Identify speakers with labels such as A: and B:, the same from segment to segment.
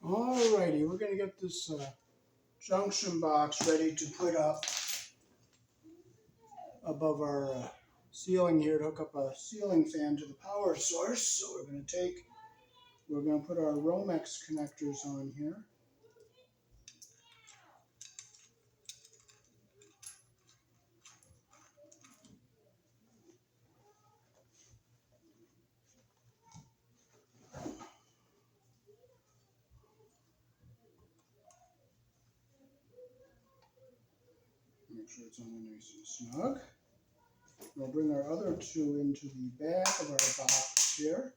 A: Alrighty, we're going to get this junction box ready to put up above our ceiling here to hook up a ceiling fan to the power source. So we're going to put our Romex connectors on here. Make sure it's on there nice and snug. We'll bring our other two into the back of our box here.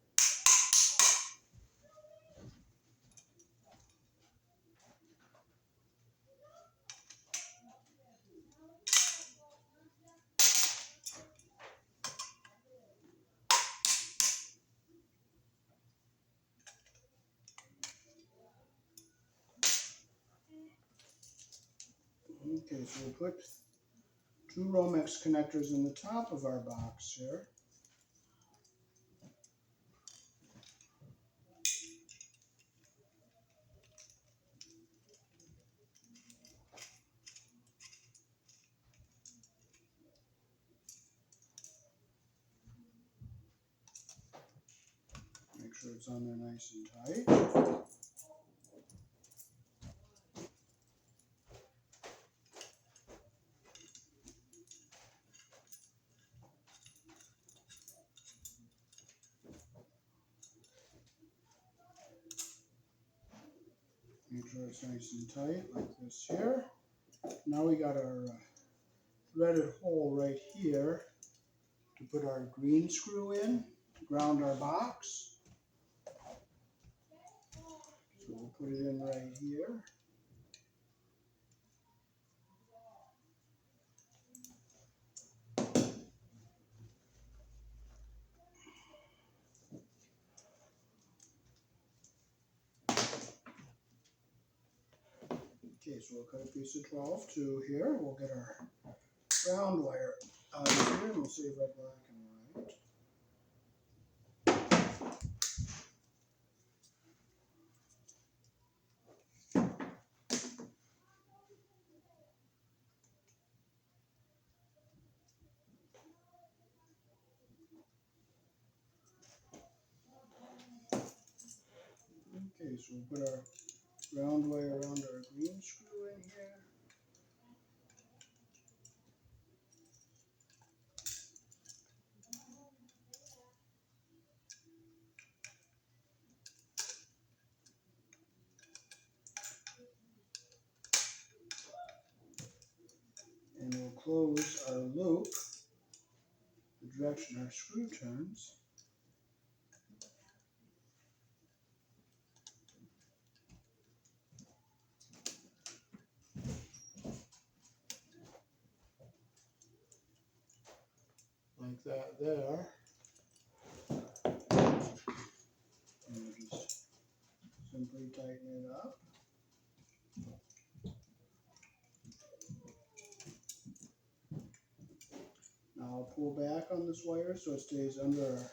A: Okay, so we'll put two Romex connectors in the top of our box here. Make sure it's on there nice and tight. Make sure it's nice and tight like this here. Now we got our threaded hole right here to put our green screw in to ground our box. So we'll put it in right here. Okay, so we'll cut a piece of 12-2 here. We'll get our ground wire out of here and we'll save our black and white. Okay, so we'll put our ground wire around our green screw in here. And we'll close our loop the direction our screw turns. Like that there. And we'll just simply tighten it up. Now I'll pull back on this wire so it stays under our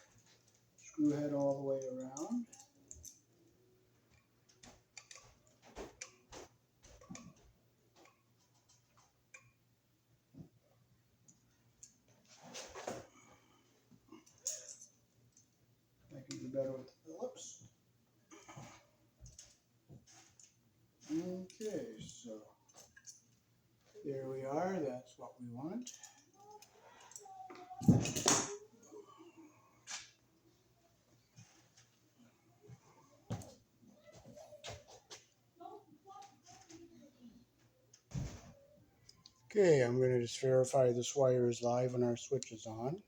A: screw head all the way around. I can do better with the Phillips. Okay, so there we are. That's what we want. Okay, I'm going to just verify this wire is live and our switch is on.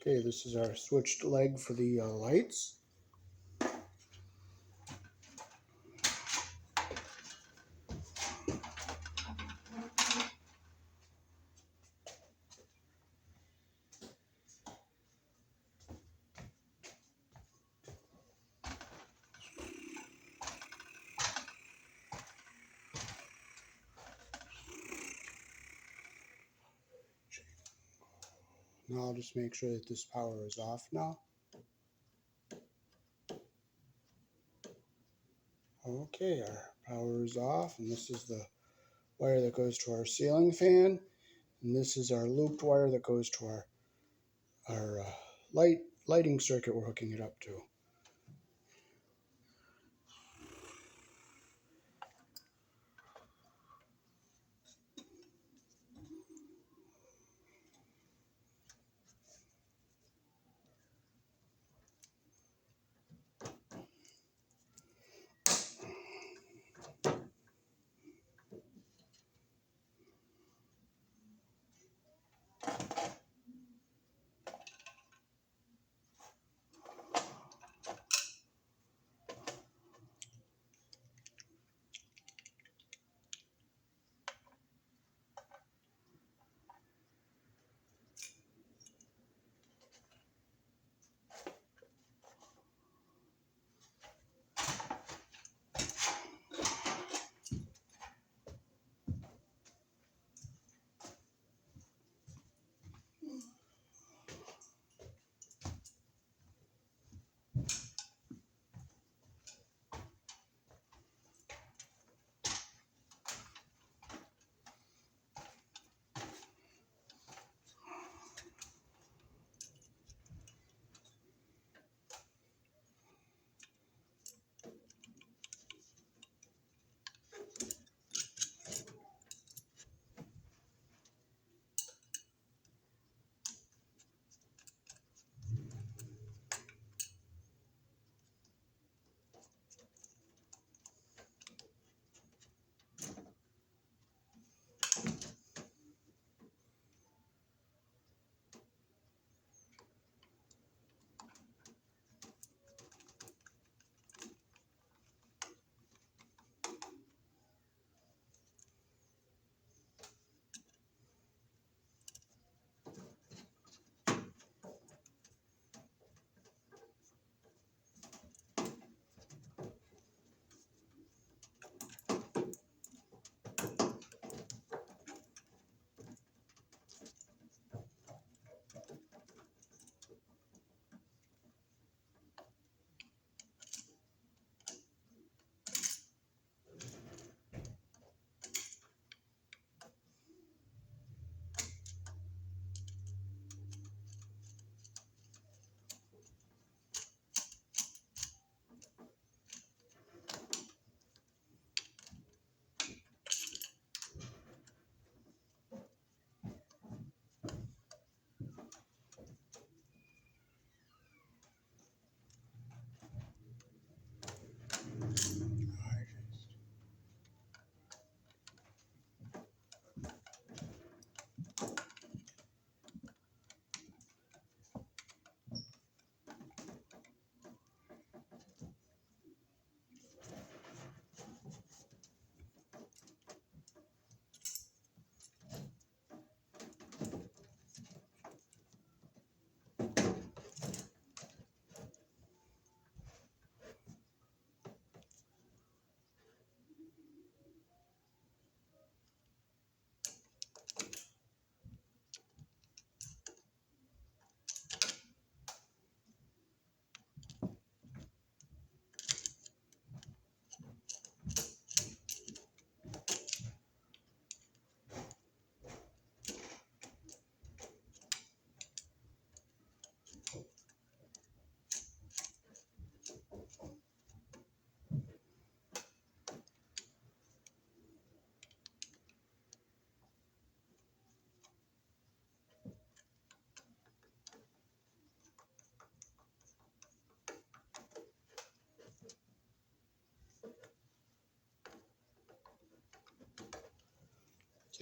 A: Okay, this is our switched leg for the lights. Now I'll just make sure that this power is off now. Okay, our power is off, and this is the wire that goes to our ceiling fan, and this is our looped wire that goes to our lighting circuit we're hooking it up to.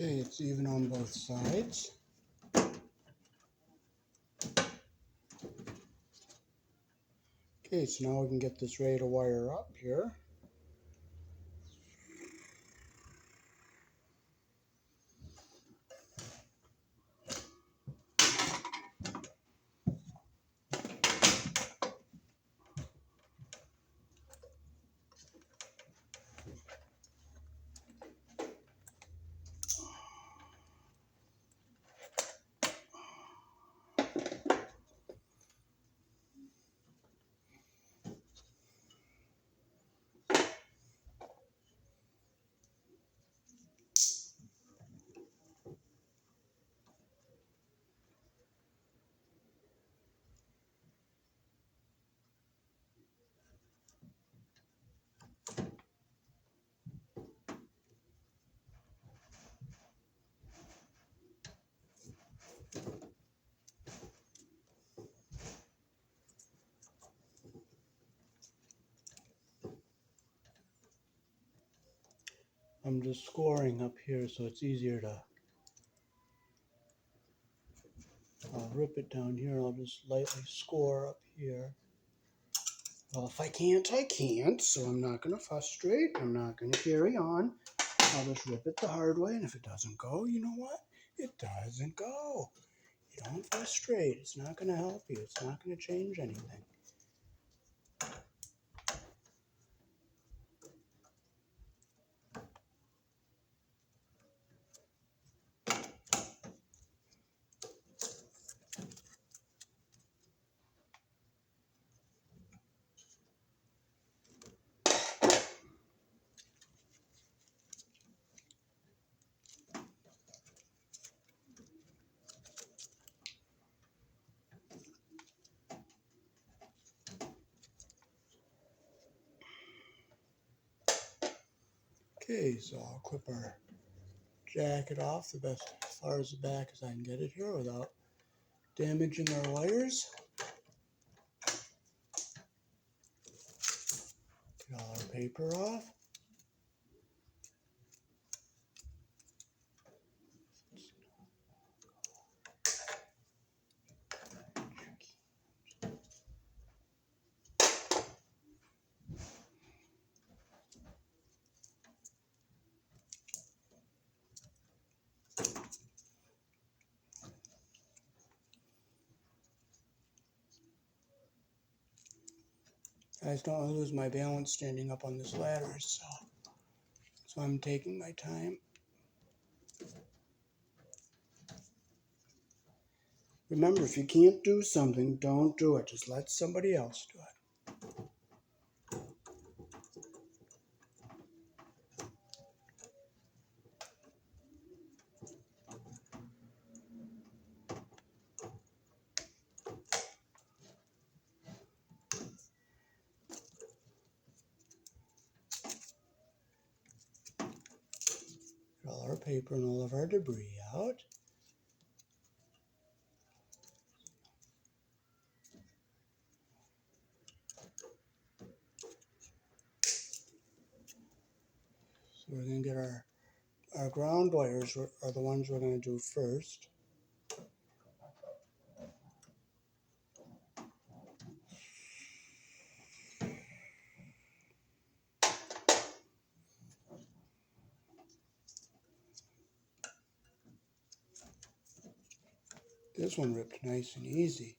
A: Okay, it's even on both sides. Okay, so now we can get this ready to wire up here. I'm just scoring up here so it's easier to, I'll rip it down here and I'll just lightly score up here. Well, if I can't, I can't, so I'm not going to frustrate. I'm not going to carry on. I'll just rip it the hard way, and if it doesn't go, you know what? It doesn't go. You don't frustrate. It's not going to help you. It's not going to change anything. Okay, so I'll clip our jacket off the best as far as the back as I can get it here without damaging our wires. Get all our paper off. Guys, don't want to lose my balance standing up on this ladder, so I'm taking my time. Remember, if you can't do something, don't do it. Just let somebody else do it. Get all our paper and all of our debris out. So we're going to get our ground wires are the ones we're going to do first. This one ripped nice and easy.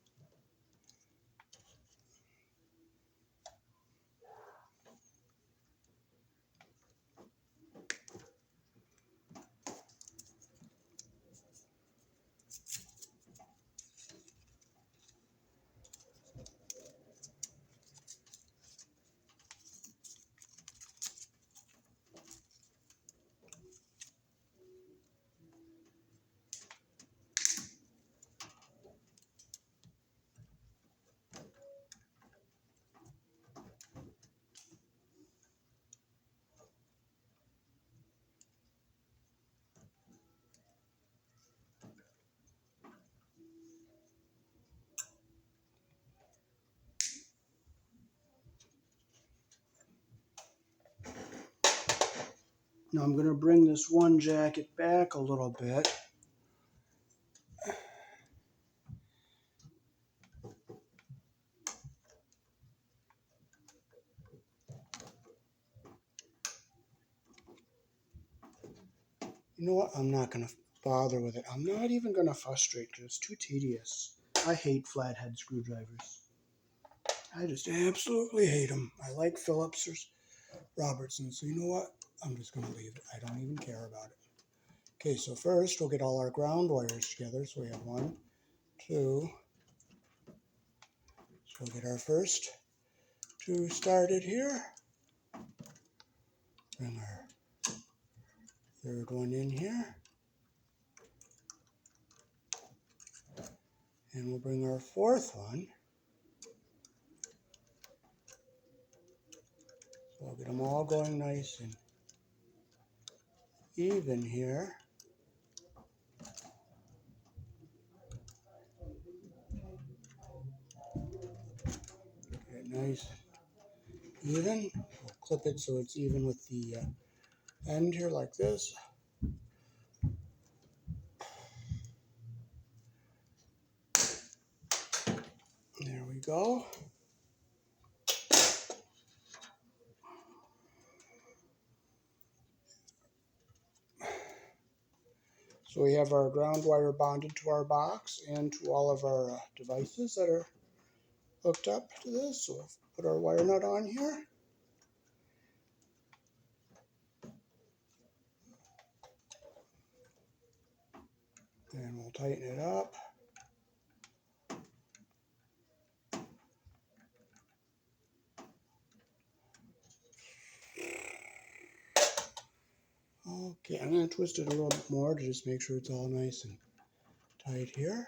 A: Now I'm going to bring this one jacket back a little bit. You know what? I'm not going to bother with it. I'm not even going to frustrate because it's too tedious. I hate flathead screwdrivers. I just absolutely hate them. I like Phillips or Robertson, so you know what? I'm just going to leave it. I don't even care about it. Okay, so first we'll get all our ground wires together. So we have 1, 2. So we'll get our first 2 started here. Bring our third one in here. And we'll bring our fourth one. So we'll get them all going nice and even here. Get it nice and even. We'll clip it so it's even with the end here like this. There we go. So we have our ground wire bonded to our box and to all of our devices that are hooked up to this. So we'll put our wire nut on here. And we'll tighten it up. Okay, I'm going to twist it a little bit more to just make sure it's all nice and tight here.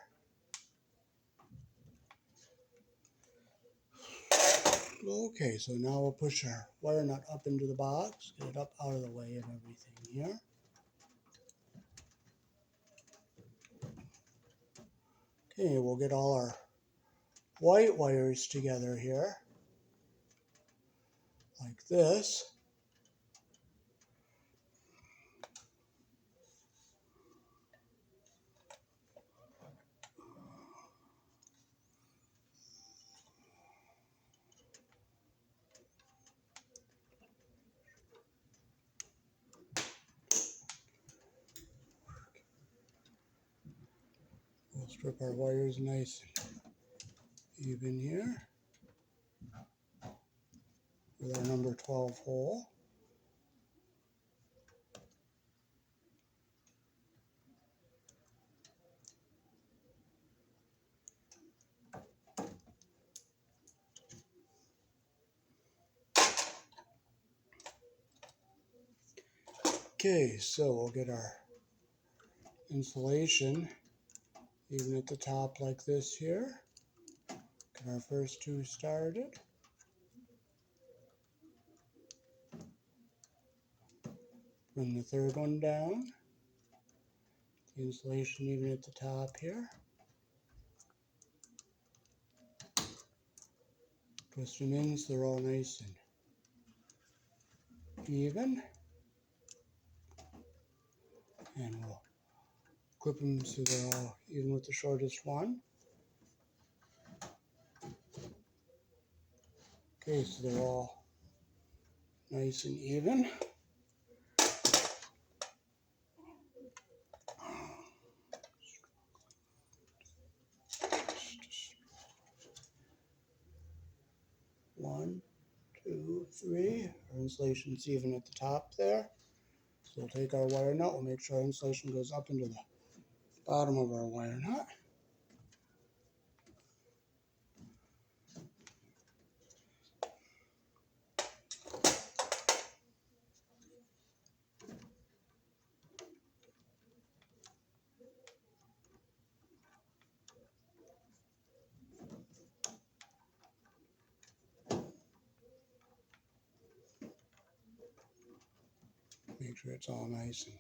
A: Okay, so now we'll push our wire nut up into the box, get it up out of the way of everything here. Okay, we'll get all our white wires together here, like this. We'll strip our wires nice and even here with our number 12 hole. Okay, so we'll get our insulation even at the top like this here. Get our first two started. Bring the third one down. The insulation even at the top here. Twist them in so they're all nice and even. And we'll clip them so they're all even with the shortest one. Okay, so they're all nice and even. One, two, three. Our insulation's even at the top there. So we'll take our wire nut, we'll make sure our insulation goes up into the bottom of our wire nut. Make sure it's all nice and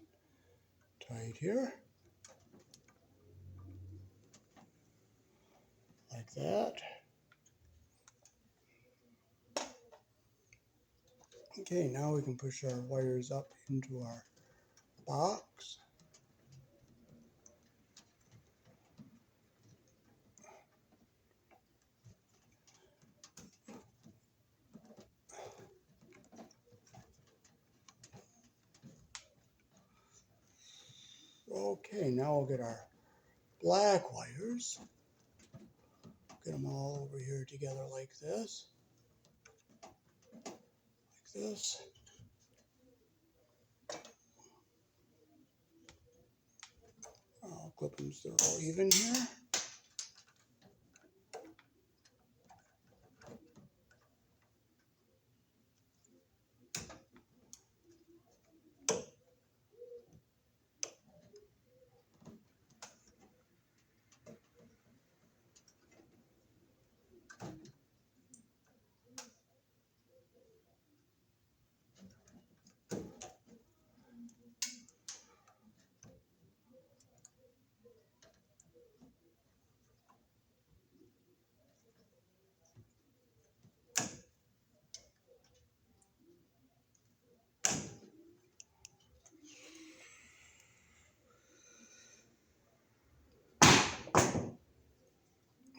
A: tight here. Like that. Okay, now we can push our wires up into our box. Okay, now we'll get our black wires. Get them all over here together like this. Like this. I'll clip them so they're all even here.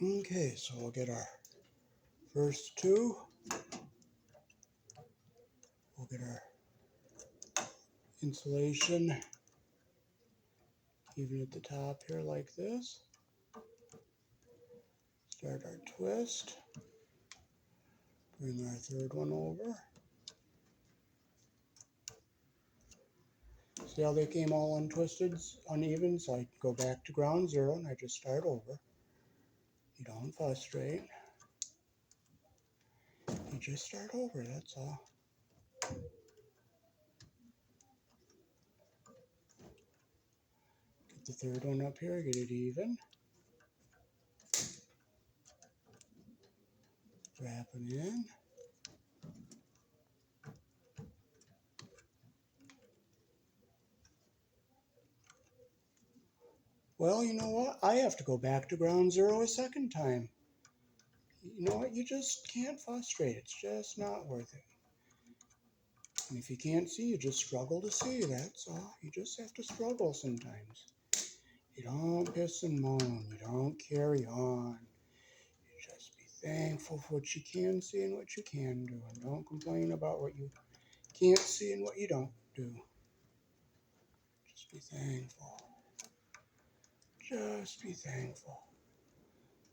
A: Okay, so we'll get our first two. We'll get our insulation even at the top here like this. Start our twist. Bring our third one over. See how they came all untwisted, uneven? So I go back to ground zero and I just start over. You don't frustrate. You just start over, that's all. Get the third one up here, get it even. Wrap it in. Well, you know what? I have to go back to ground zero a second time. You know what? You just can't frustrate. It's just not worth it. And if you can't see, you just struggle to see. That's all. You just have to struggle sometimes. You don't piss and moan. You don't carry on. You just be thankful for what you can see and what you can do. And don't complain about what you can't see and what you don't do. Just be thankful. Just be thankful.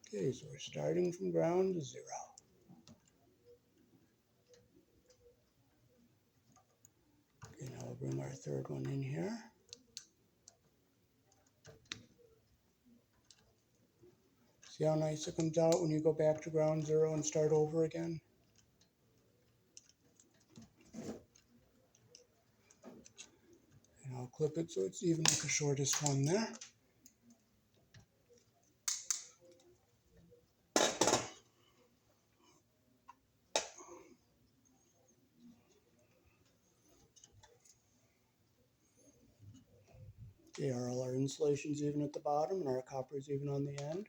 A: Okay, so we're starting from ground zero. Okay, now we'll bring our third one in here. See how nice it comes out when you go back to ground zero and start over again? And I'll clip it so it's even with the shortest one there. Okay, all our insulation's even at the bottom and our copper is even on the end.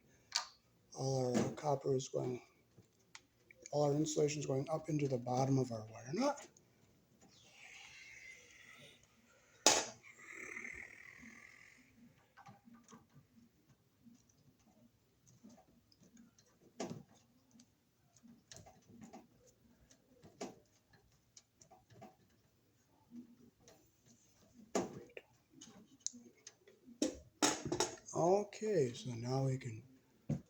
A: All our insulation is going up into the bottom of our wire nut. Okay, so now we can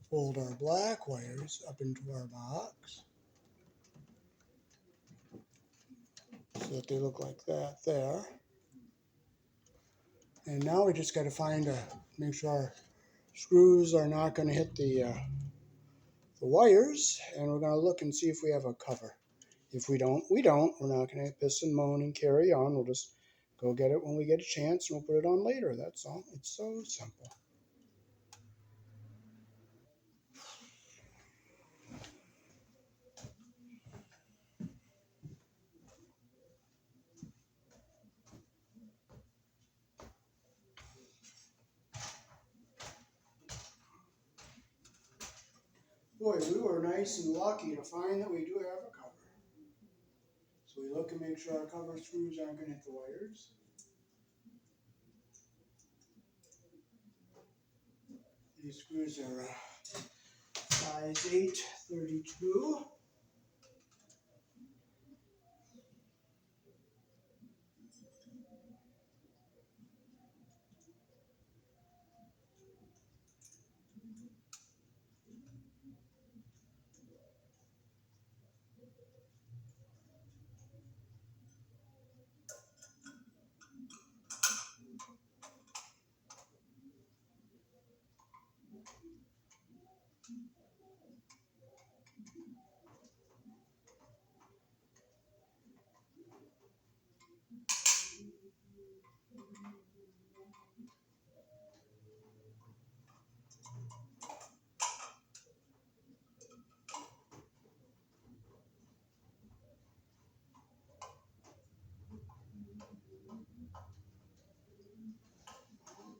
A: fold our black wires up into our box so that they look like that there. And now we just got to make sure our screws are not going to hit the wires, and we're going to look and see if we have a cover. If we don't, we don't. We're not going to piss and moan and carry on. We'll just go get it when we get a chance, and we'll put it on later. That's all. It's so simple. Boy, we were nice and lucky to find that we do have a cover. So we look and make sure our cover screws aren't going to hit the wires. These screws are size 8/32.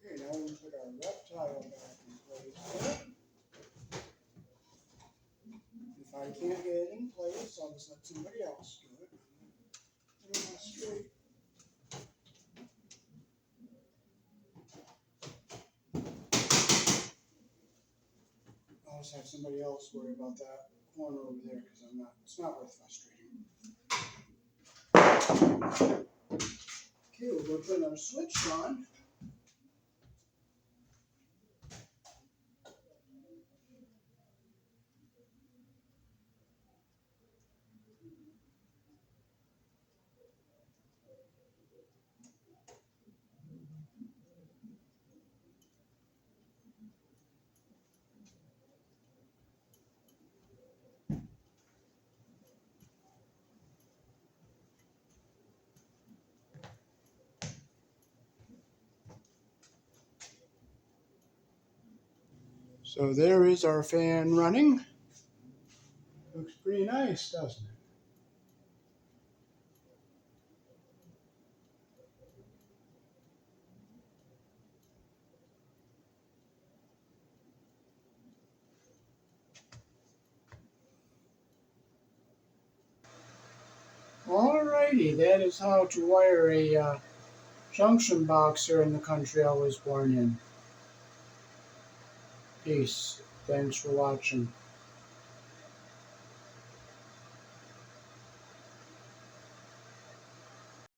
A: Okay, now we put our reptile back in place. If I can't get it in place, I'll just let somebody else do it. Put it on straight. just have somebody else worry about that corner over there because it's not worth frustrating. Okay, we'll go turn our switch on. So there is our fan running. Looks pretty nice, doesn't it? Alrighty, that is how to wire a junction box here in the country I was born in. Peace. Thanks for watching.